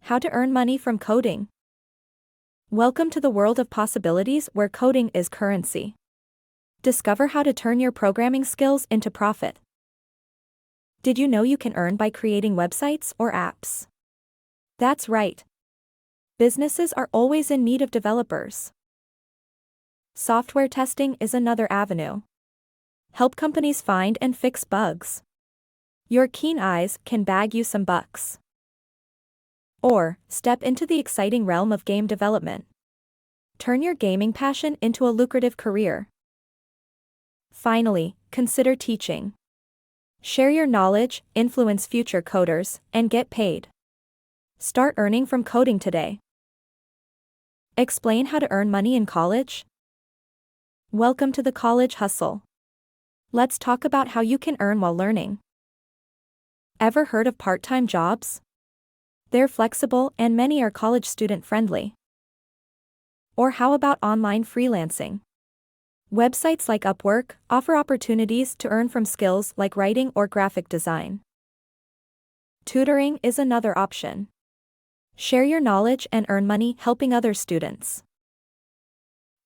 How to earn money from coding. Welcome to the world of possibilities where coding is currency. Discover how to turn your programming skills into profit. Did you know you can earn by creating websites or apps? That's right. Businesses are always in need of developers. Software testing is another avenue. Help companies find and fix bugs. Your keen eyes can bag you some bucks. Or, step into the exciting realm of game development. Turn your gaming passion into a lucrative career. Finally, consider teaching. Share your knowledge, influence future coders, and get paid. Start earning from coding today. Explain how to earn money in college. Welcome to the college hustle. Let's talk about how you can earn while learning. Ever heard of part-time jobs? They're flexible and many are college student friendly. Or how about online freelancing? Websites like Upwork offer opportunities to earn from skills like writing or graphic design. Tutoring is another option. Share your knowledge and earn money helping other students.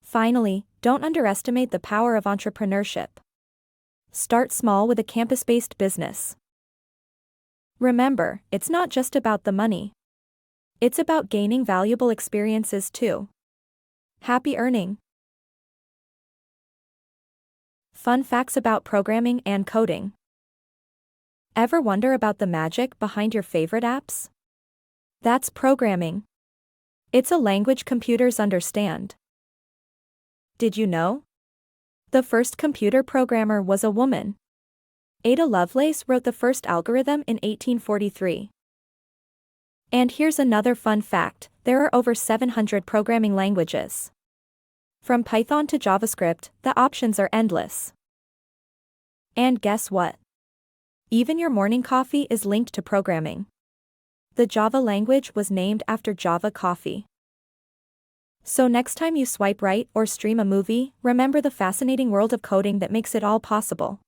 Finally, don't underestimate the power of entrepreneurship. Start small with a campus-based business. Remember, it's not just about the money. It's about gaining valuable experiences too. Happy earning! Fun facts about programming and coding. Ever wonder about the magic behind your favorite apps? That's programming. It's a language computers understand. Did you know? The first computer programmer was a woman. Ada Lovelace wrote the first algorithm in 1843. And here's another fun fact, there are over 700 programming languages. From Python to JavaScript, the options are endless. And guess what? Even your morning coffee is linked to programming. The Java language was named after Java coffee. So next time you swipe right or stream a movie, remember the fascinating world of coding that makes it all possible.